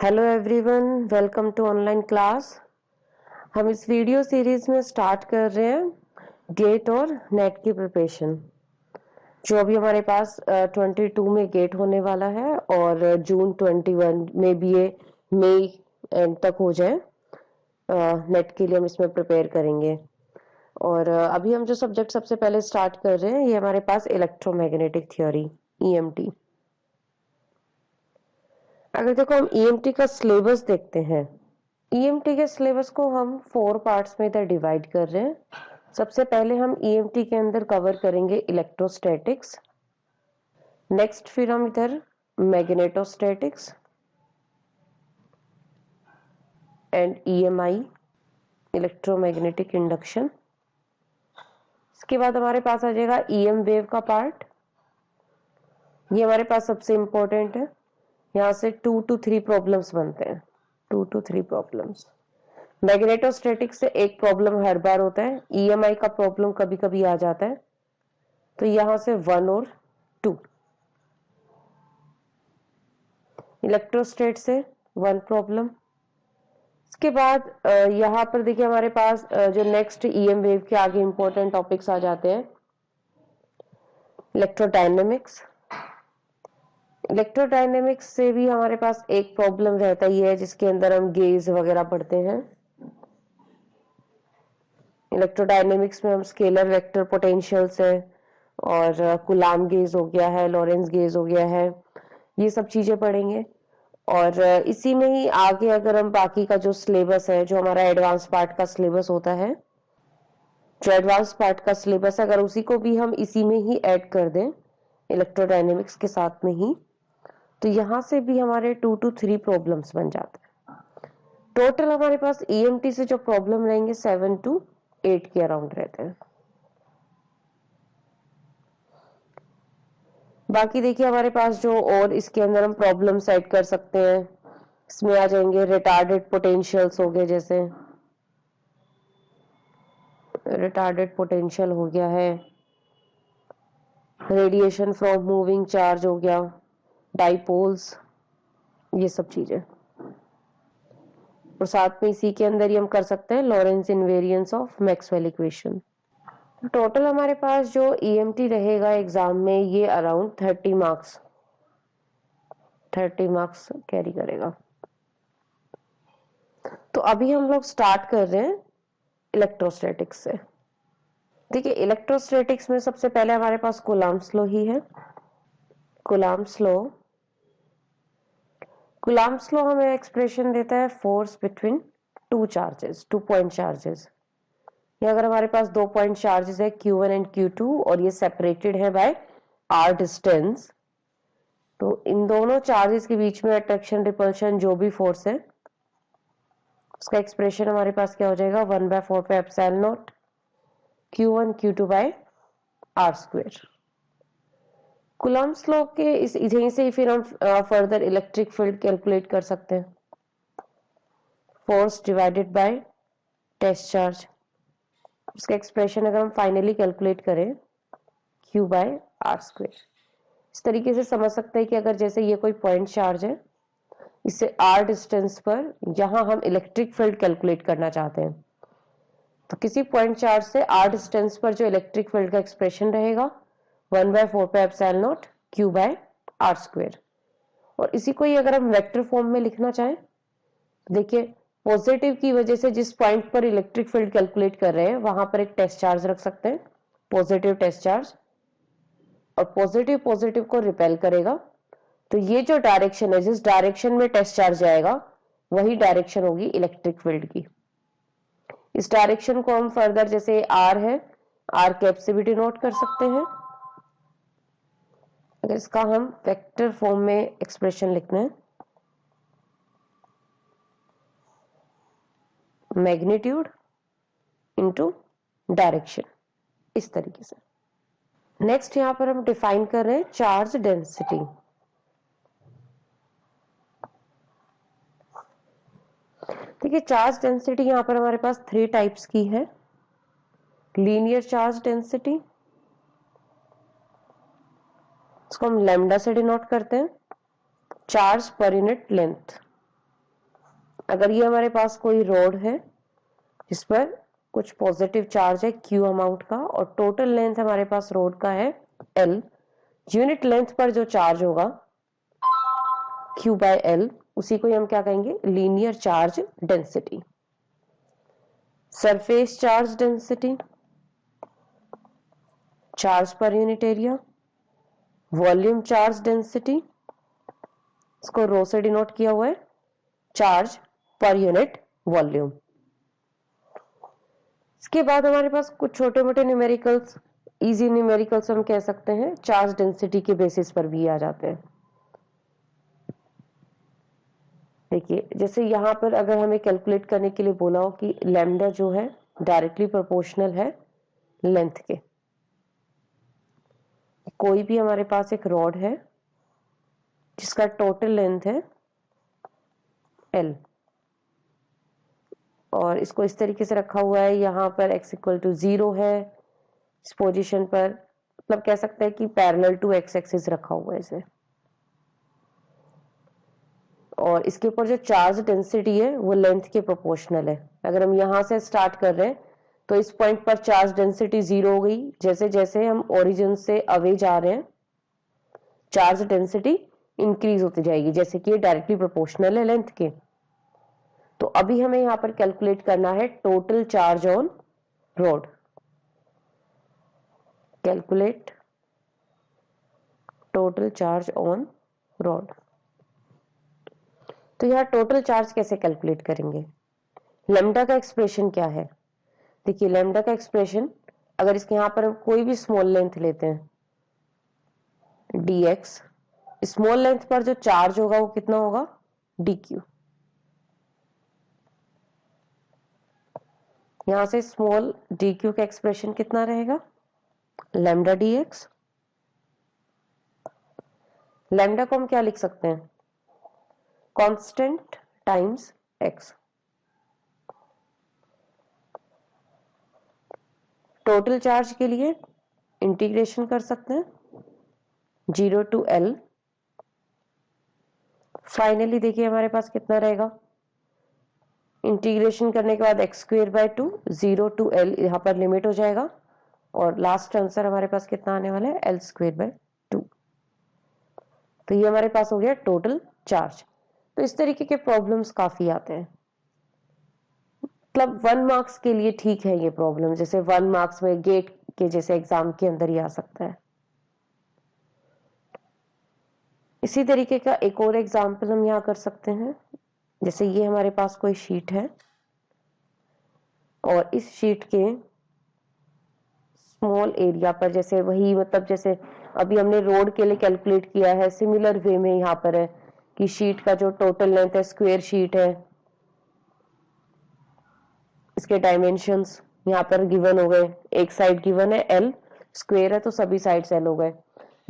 Hello everyone, welcome to online class. हम इस video series में स्टार्ट कर रहे हैं गेट और नेट की प्रिपरेशन, जो अभी हमारे पास 22 में गेट होने वाला है और जून 21 में भी ये मई एंड तक हो जाए। नेट के लिए हम इसमें प्रिपेयर करेंगे। और अभी हम जो सब्जेक्ट सबसे पहले स्टार्ट कर रहे हैं, ये हमारे पास इलेक्ट्रोमैग्नेटिक थ्योरी, ईएमटी। अगर देखो हम ईएमटी का सिलेबस देखते हैं, ईएमटी के सिलेबस को हम 4 पार्ट्स में इधर डिवाइड कर रहे हैं। सबसे पहले हम ईएमटी के अंदर कवर करेंगे इलेक्ट्रोस्टैटिक्स, नेक्स्ट फिर हम इधर magnetostatics and EMI, electromagnetic induction. इसके बाद हमारे पास आ जाएगा ईएम वेव का पार्ट। ये हमारे पास सबसे इंपॉर्टेंट है, यहाँ से 2 to 3 प्रॉब्लम्स बनते हैं, 2 to 3 प्रॉब्लम्स। मैग्नेटोस्टैटिक्स से एक प्रॉब्लम हर बार होता है, ईएमआई का प्रॉब्लम कभी कभी आ जाता है, तो यहां से 1 और 2। इलेक्ट्रोस्टैट से 1 प्रॉब्लम। इसके बाद यहाँ पर देखिए हमारे पास जो नेक्स्ट ईएम वेव के आगे इंपॉर्टेंट टॉपिक्स आ जाते हैं, इलेक्ट्रोडायनेमिक्स। इलेक्ट्रोडायनेमिक्स से भी हमारे पास एक प्रॉब्लम रहता ही है, जिसके अंदर हम गेज वगैरह पढ़ते हैं। इलेक्ट्रोडायनेमिक्स में हम स्केलर वेक्टर पोटेंशियल्स है और कुलाम गेज हो गया है, लॉरेंस गेज हो गया है, ये सब चीजें पढ़ेंगे। और इसी में ही आगे अगर हम बाकी का जो सिलेबस है, जो हमारा एडवांस पार्ट का सिलेबस होता है, जो एडवांस पार्ट का सिलेबस है, अगर उसी को भी हम इसी में ही ऐड कर दें इलेक्ट्रोडायनेमिक्स के साथ में ही, तो यहां से भी हमारे 2 to 3 प्रॉब्लम्स बन जाते हैं। टोटल हमारे पास ईएमटी से जो प्रॉब्लम रहेंगे 7 to 8 के अराउंड रहते हैं। बाकी देखिए हमारे पास जो और इसके अंदर हम प्रॉब्लम सेट कर सकते हैं, इसमें आ जाएंगे रिटार्डेड पोटेंशियल्स हो गए, जैसे रिटार्डेड पोटेंशियल हो गया है, रेडिएशन फ्रॉम मूविंग चार्ज हो गया, डाइपोल्स, ये सब चीजें। और साथ में इसी के अंदर ही हम कर सकते हैं Lawrence invariance of Maxwell equation. Total हमारे पास जो ईएमटी रहेगा एग्जाम में, ये अराउंड 30 मार्क्स कैरी करेगा। तो अभी हम लोग स्टार्ट कर रहे हैं इलेक्ट्रोस्टैटिक्स से। देखिए इलेक्ट्रोस्टैटिक्स में सबसे पहले हमारे पास कूलम्ब्स लॉ ही है। कूलम्ब्स लॉ हमें एक्सप्रेशन देता है force between 2 charges, 2 point charges. ये अगर हमारे पास 2 पॉइंट चार्जेस है Q1 एंड Q2 और ये सेपरेटेड है बाय r डिस्टेंस, तो इन दोनों चार्जेस के बीच में अट्रैक्शन रिपल्शन जो भी फोर्स है, उसका एक्सप्रेशन हमारे पास क्या हो जाएगा, 1/4 पे epsilon naught Q1 Q2 by r square. Coulomb's law के इस यहीं से ही फिर हम फर्दर इलेक्ट्रिक फील्ड कैलकुलेट कर सकते हैं, force divided by test charge. उसका एक्सप्रेशन अगर हम फाइनली कैलकुलेट करें, Q बाय r स्क्वायर। इस तरीके से समझ सकते हैं कि अगर जैसे ये कोई पॉइंट चार्ज है, इससे r डिस्टेंस पर यहां हम इलेक्ट्रिक फील्ड कैलकुलेट करना चाहते हैं, तो किसी पॉइंट चार्ज से r डिस्टेंस पर जो इलेक्ट्रिक फील्ड का एक्सप्रेशन रहेगा, 1/4 पे epsilon naught Q by r square. और इसी को ही अगर हम वेक्टर फॉर्म में लिखना चाहें, देखिए पॉजिटिव की वजह से जिस पॉइंट पर इलेक्ट्रिक फील्ड कैलकुलेट कर रहे हैं, वहां पर एक टेस्ट चार्ज रख सकते हैं, पॉजिटिव टेस्ट चार्ज, और पॉजिटिव पॉजिटिव को रिपेल करेगा, तो ये जो डायरेक्शन है, जिस डायरेक्शन में टेस्ट चार्ज जाएगा, वही डायरेक्शन होगी इलेक्ट्रिक फील्ड की। इस डायरेक्शन को हम फर्दर, जैसे r है, r कैप से भी डिनोट कर सकते हैं। अगर इसका हम वेक्टर फॉर्म में एक्सप्रेशन लिखना है, मैग्नीट्यूड इनटू डायरेक्शन, इस तरीके से। नेक्स्ट यहां पर हम डिफाइन कर रहे हैं चार्ज डेंसिटी। देखिए चार्ज डेंसिटी यहां पर हमारे पास 3 टाइप्स की है। लीनियर चार्ज डेंसिटी, इसको हम लैम्डा से डिनोट करते हैं, चार्ज पर यूनिट लेंथ। अगर ये हमारे पास कोई रॉड है जिस पर कुछ पॉजिटिव चार्ज है Q अमाउंट का और टोटल लेंथ हमारे पास रॉड का है L, यूनिट लेंथ पर जो चार्ज होगा Q/L, उसी को हम क्या कहेंगे, linear charge density. Surface charge density, charge per unit area, volume charge density, इसको रो से डिनोट किया हुआ है, चार्ज पर यूनिट वॉल्यूम। इसके बाद हमारे पास कुछ छोटे मोटे न्यूमेरिकल्स, इजी न्यूमेरिकल्स हम कह सकते हैं, चार्ज डेंसिटी के बेसिस पर भी आ जाते हैं। देखिए जैसे यहाँ पर अगर हमें कैलकुलेट करने के लिए बोला हो कि लैम्डा जो है डायरेक्टली प्रोपोर्शनल है लेंथ के, कोई भी हमारे पास एक रॉड है जिसका टोटल लेंथ है L और इसको इस तरीके से रखा हुआ है, यहाँ पर x = 0 है इस पोजीशन पर, मतलब कह सकते हैं कि पैरेलल टू x एक्सिस रखा हुआ है इसे, और इसके ऊपर जो चार्ज डेंसिटी है वो लेंथ के प्रोपोर्शनल है। अगर हम यहाँ से स्टार्ट कर रहे हैं तो इस पॉइंट पर चार्ज डेंसिटी 0 हो गई, जैसे जैसे हम ओरिजिन से अवे जा रहे हैं चार्ज डेंसिटी इंक्रीज होती जाएगी, जैसे कि ये डायरेक्टली प्रोपोर्शनल है लेंथ के। तो अभी हमें यहाँ पर कैलकुलेट करना है total charge on rod. Calculate total charge on rod. तो यहाँ टोटल चार्ज कैसे कैलकुलेट करेंगे, लैम्डा का एक्सप्रेशन क्या है। देखिए लैम्डा का एक्सप्रेशन, अगर इसके यहाँ पर हम कोई भी स्मॉल लेंथ लेते हैं dx, स्मॉल लेंथ पर जो चार्ज होगा वो कितना होगा dq। यहां से स्मॉल dq का एक्सप्रेशन कितना रहेगा, लैम्डा dx। लैम्डा को हम क्या लिख सकते हैं, constant times x। Total charge के लिए इंटीग्रेशन कर सकते हैं 0 to L। फाइनली देखिए हमारे पास कितना रहेगा, इंटीग्रेशन करने के बाद x²/2, 0 to L यहाँ पर लिमिट हो जाएगा और लास्ट आंसर हमारे पास कितना आने वाला है, L²/2। तो ये हमारे पास हो गया टोटल चार्ज। तो इस तरीके के प्रॉब्लम्स काफी आते हैं, मतलब 1 मार्क्स के लिए ठीक है ये प्रॉब्लम, जैसे 1 मार्क्स में गेट के जैसे एग्जाम के अंदर ही आ सकता है। इसी तरीके का एक और एग्जाम्पल हम यहाँ कर सकते हैं, जैसे ये हमारे पास कोई शीट है और इस शीट के स्मॉल एरिया पर, जैसे वही मतलब जैसे अभी हमने रोड के लिए कैलकुलेट किया है, सिमिलर वे में यहाँ पर है कि शीट का जो टोटल लेंथ है, स्क्वायर शीट है, इसके डायमेंशंस यहाँ पर गिवन हो गए, एक साइड गिवन है L, स्क्वायर है तो सभी साइड्स L हो गए।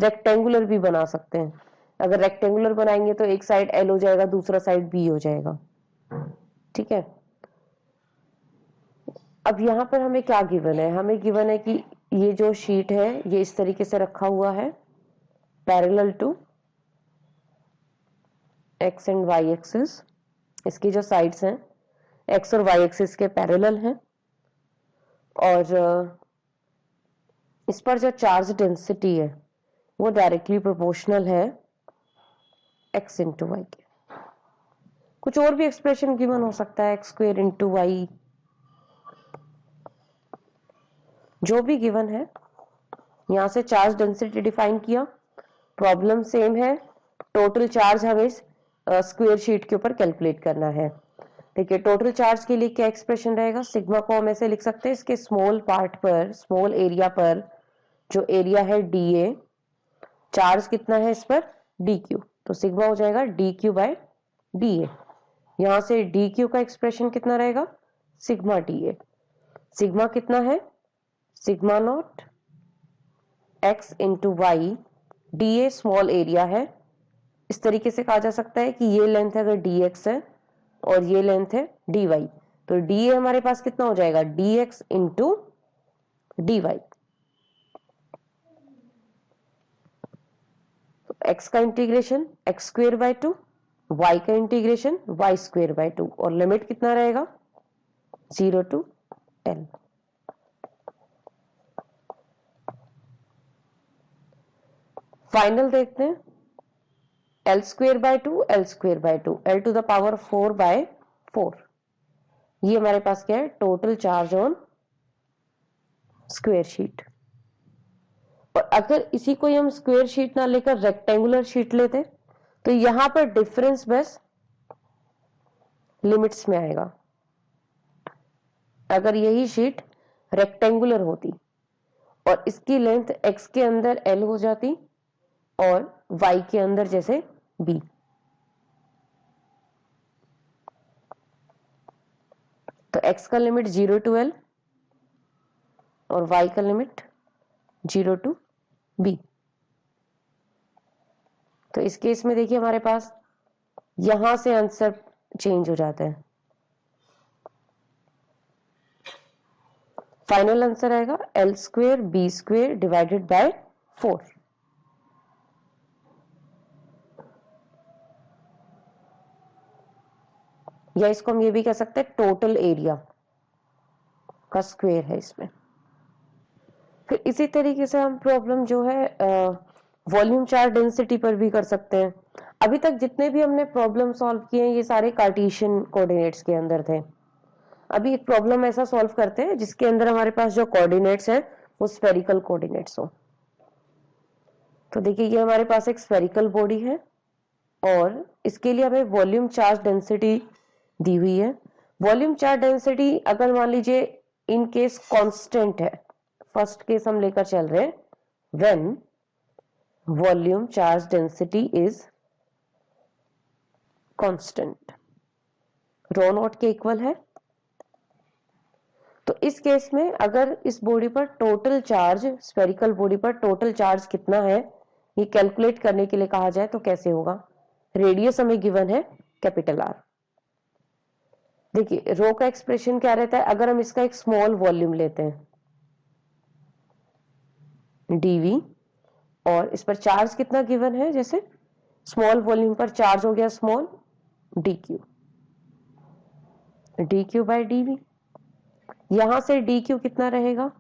रेक्टेंगुलर भी बना सकते हैं, अगर रेक्टेंगुलर बनाएंगे तो एक साइड L हो जाएगा, दूसरा साइड B हो जाएगा, ठीक है। अब यहाँ पर हमें क्या गिवन है, हमें गिवन है कि ये जो शीट है ये इस तरीके से रखा हुआ है parallel to x and y axis, इसकी जो साइड्स हैं x और y एक्सिस के पैरेलल हैं, और इस पर जो चार्ज डेंसिटी है वो डायरेक्टली प्रोपोर्शनल है x इंटू वाई के। कुछ और भी एक्सप्रेशन गिवन हो सकता है, x² इंटू वाई, जो भी गिवन है। यहां से चार्ज डेंसिटी डिफाइन किया, प्रॉब्लम सेम है, टोटल चार्ज हमें स्क्वायर शीट के ऊपर कैलकुलेट करना है। देखिए टोटल चार्ज के लिए क्या एक्सप्रेशन रहेगा, सिग्मा को हम ऐसे लिख सकते हैं, इसके स्मॉल पार्ट पर, स्मॉल एरिया पर जो एरिया है dA, चार्ज कितना है इस पर dq, तो सिग्मा हो जाएगा dq/dA। यहां से dq का एक्सप्रेशन कितना रहेगा, सिग्मा dA। सिग्मा कितना है, sigma naught x into y, dA small area है, इस तरीके से कहा जा सकता है कि ये लेंथ अगर dx है और ये लेंथ है dy, तो dA हमारे पास कितना हो जाएगा, dx इंटू dy। तो x का इंटीग्रेशन x² by 2 y का इंटीग्रेशन y स्क्वेयर बाय 2 और लिमिट कितना रहेगा 0 to l। फाइनल देखते हैं l square by 2 l square by 2 l to the power 4 by 4। ये हमारे पास क्या है total charge on square sheet. और अगर इसी को हम स्क्वायर शीट ना लेकर रेक्टेंगुलर शीट लेते तो यहां पर डिफरेंस बस लिमिट्स में आएगा। अगर यही शीट रेक्टेंगुलर होती और इसकी लेंथ x के अंदर l हो जाती और y के अंदर जैसे b, तो x का लिमिट 0 to l और y का लिमिट 0 to b। तो इस केस में देखिए हमारे पास यहां से आंसर चेंज हो जाता है। फाइनल आंसर आएगा l square b square divided by 4। या इसको हम ये भी कह सकते हैं टोटल एरिया का स्क्वायर है इसमें। फिर इसी तरीके से हम प्रॉब्लम जो है वॉल्यूम चार्ज डेंसिटी पर भी कर सकते हैं। अभी तक जितने भी हमने प्रॉब्लम सॉल्व किए हैं ये सारे कार्टेशियन कोऑर्डिनेट्स के अंदर थे। अभी एक प्रॉब्लम ऐसा सॉल्व करते हैं जिसके अंदर हमारे पास जो कोऑर्डिनेट्स है वो स्फेरिकल कोऑर्डिनेट्स हो। तो देखिए ये हमारे पास एक स्फेरिकल बॉडी है और इसके लिए हमें वॉल्यूम चार्ज डेंसिटी दी हुई है। वॉल्यूम चार्ज डेंसिटी अगर मान लीजिए इन केस कांस्टेंट है, फर्स्ट केस हम लेकर चल रहे हैं, when volume charge density is constant, rho naught के इक्वल है। तो इस केस में अगर इस बॉडी पर टोटल चार्ज, स्फेरिकल बॉडी पर टोटल चार्ज कितना है ये कैलकुलेट करने के लिए कहा जाए तो कैसे होगा। रेडियस हमें गिवन है कैपिटल आर। देखिए रो का एक्सप्रेशन क्या रहता है, अगर हम इसका एक स्मॉल वॉल्यूम लेते हैं dv और इस पर चार्ज कितना गिवन है, जैसे स्मॉल वॉल्यूम पर चार्ज हो गया स्मॉल dq बाय dv। यहां से dq कितना रहेगा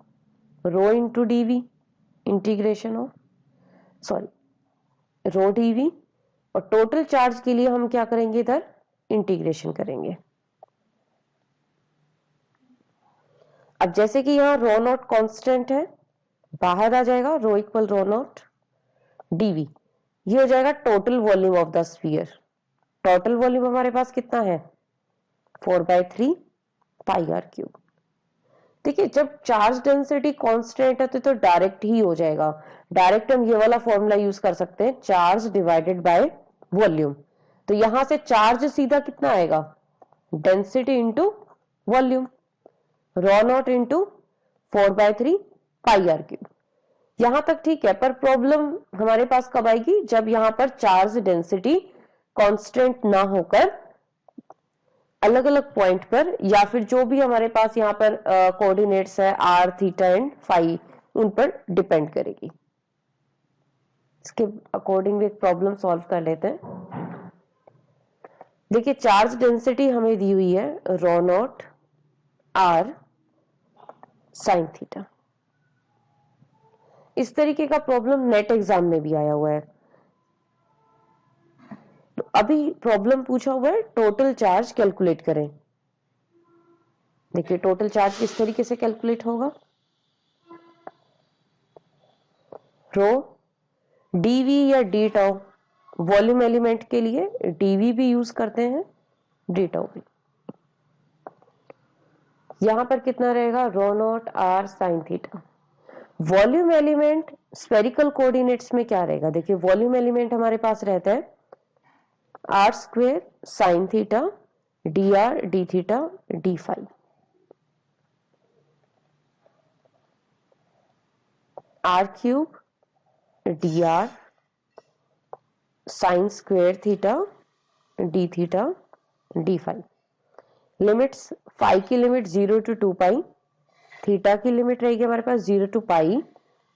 rho into dv integration of rho dv और टोटल चार्ज के लिए हम क्या करेंगे इधर इंटीग्रेशन करेंगे। अब जैसे कि यहाँ रो नॉट कांस्टेंट है, बाहर आ जाएगा rho equal row not dv, ये हो जाएगा total volume of the sphere. Total volume हमारे पास कितना है 4/3 पाई आर क्यूब। देखिए जब चार्ज डेंसिटी कांस्टेंट है तो डायरेक्ट ही हो जाएगा। डायरेक्ट हम ये वाला फॉर्मूला यूज कर सकते हैं चार्ज डिवाइडेड बाय वॉल्यूम। तो यहां से चार्ज सीधा कितना आएगा density into volume, rho naught into 4/3 pi r cube. यहां तक ठीक है, पर प्रॉब्लम हमारे पास कब आएगी जब यहां पर चार्ज डेंसिटी कांस्टेंट ना होकर अलग अलग पॉइंट पर या फिर जो भी हमारे पास यहाँ पर कोऑर्डिनेट्स है आर थीटा एंड फाई उन पर डिपेंड करेगी। इसके अकॉर्डिंग एक प्रॉब्लम सॉल्व कर लेते हैं। देखिए चार्ज डेंसिटी हमें दी हुई है रो नॉट आर साइन थीटा। इस तरीके का प्रॉब्लम नेट एग्जाम में भी आया हुआ है। तो अभी प्रॉब्लम पूछा हुआ है टोटल चार्ज कैलकुलेट करें। देखिए टोटल चार्ज किस तरीके से कैलकुलेट होगा, रो dv या d टाउ, वॉल्यूम एलिमेंट के लिए dv भी यूज करते हैं d टाउ भी। यहां पर कितना रहेगा rho naught r sine theta. Volume element spherical coordinates में क्या रहेगा, देखिए वॉल्यूम एलिमेंट हमारे पास रहता है r square sine theta d r d theta d phi. R cube d r sine square theta d theta d phi. Limits phi की limit 0 to 2 pi, theta की लिमिट रहेगी हमारे पास 0 to पाई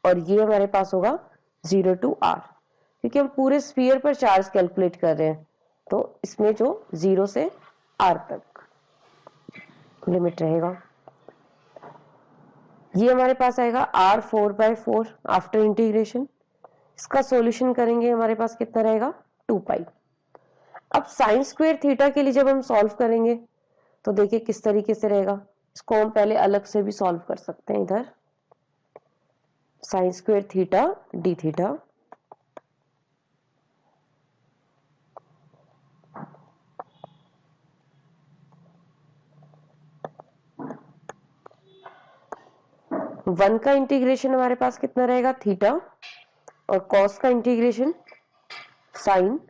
और ये हमारे पास होगा 0 to r, क्योंकि हम पूरे स्फीयर पर चार्ज कैलकुलेट कर रहे हैं तो इसमें जो 0 से r तक लिमिट रहेगा, ये हमारे पास आएगा r4/4 आफ्टर इंटीग्रेशन। इसका सॉल्यूशन करेंगे, हमारे पास कितना रहेगा 2 पाई। अब साइन स्क्वायर थीटा के लिए जब हम सॉल्व करेंगे तो देखिए किस तरीके से रहेगा। इसको हम पहले अलग से भी सॉल्व कर सकते हैं। इधर sine square theta d theta, one का इंटीग्रेशन हमारे पास कितना रहेगा थीटा, और कॉस का इंटीग्रेशन साइन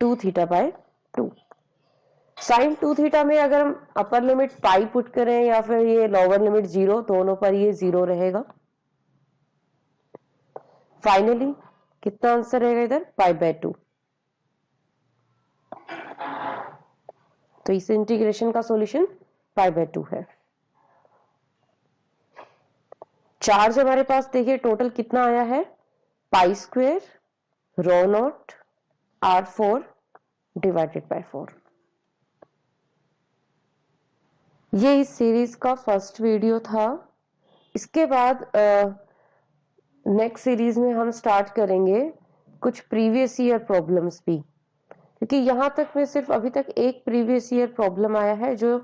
2 थीटा/2। साइन 2 थीटा में अगर हम अपर लिमिट पाई पुट करें या फिर ये लोअर लिमिट 0, दोनों पर ये 0 रहेगा। फाइनली कितना आंसर रहेगा इधर π/2। तो इस इंटीग्रेशन का सॉल्यूशन π/2 है। चार्ज हमारे पास देखिए टोटल कितना आया है, π² ρ0 r4 / 4। ये इस सीरीज का फर्स्ट वीडियो था। इसके बाद नेक्स्ट सीरीज में हम स्टार्ट करेंगे कुछ प्रीवियस ईयर प्रॉब्लम्स भी, क्योंकि यहाँ तक में सिर्फ अभी तक एक प्रीवियस ईयर प्रॉब्लम आया है जो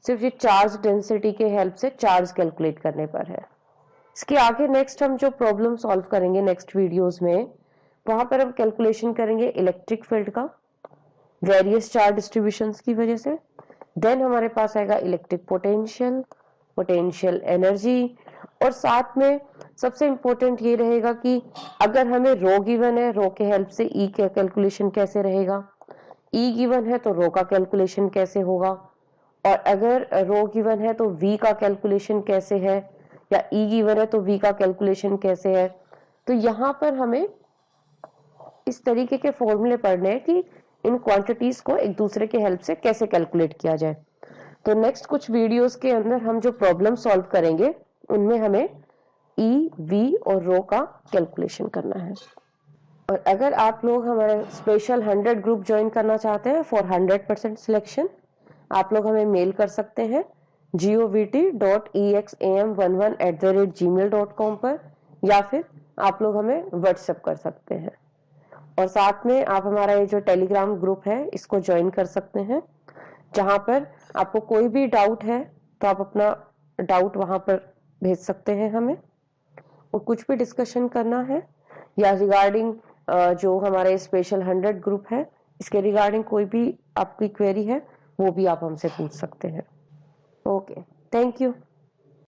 सिर्फ ये चार्ज डेंसिटी के हेल्प से चार्ज कैलकुलेट करने पर है। इसके आगे नेक्स्ट हम जो प्रॉब्लम सॉल्व करेंगे नेक्स्ट वीडियोस में, वहां पर हम कैलकुलेशन करेंगे इलेक्ट्रिक फील्ड का वेरियस चार्ज डिस्ट्रीब्यूशंस की वजह से। देन हमारे पास आएगा इलेक्ट्रिक पोटेंशियल, पोटेंशियल एनर्जी, और साथ में सबसे इंपॉर्टेंट ये रहेगा कि अगर हमें रो गिवन है, रो के हेल्प से ई का कैलकुलेशन कैसे रहेगा, ई गिवन है तो रो का कैलकुलेशन कैसे होगा, और अगर रो गिवन है तो वी का कैलकुलेशन कैसे है, या ई गिवन है तो वी का कैलकुलेशन कैसे है। तो यहाँ पर हमें इस तरीके के फॉर्मूले पढ़ने हैं कि इन क्वांटिटीज को एक दूसरे के हेल्प से कैसे कैलकुलेट किया जाए। तो नेक्स्ट कुछ वीडियोस के अंदर हम जो प्रॉब्लम सॉल्व करेंगे उनमें हमें ई, वी और रो का कैलकुलेशन करना है। और अगर आप लोग हमारे स्पेशल 100 ग्रुप ज्वाइन करना चाहते हैं फॉर 100% सिलेक्शन, आप लोग हमें मेल कर सकते हैं govt.exam11@gmail.com पर, या फिर आप लोग हमें व्हाट्सएप कर सकते हैं। और साथ में आप हमारा ये जो टेलीग्राम ग्रुप है इसको ज्वाइन कर सकते हैं, जहां पर आपको कोई भी डाउट है तो आप अपना डाउट वहां पर भेज सकते हैं हमें, और कुछ भी डिस्कशन करना है या रिगार्डिंग जो हमारे स्पेशल 100 ग्रुप है इसके रिगार्डिंग कोई भी आपकी क्वेरी है वो भी आप हमसे पूछ सकते हैं। Okay, thank you.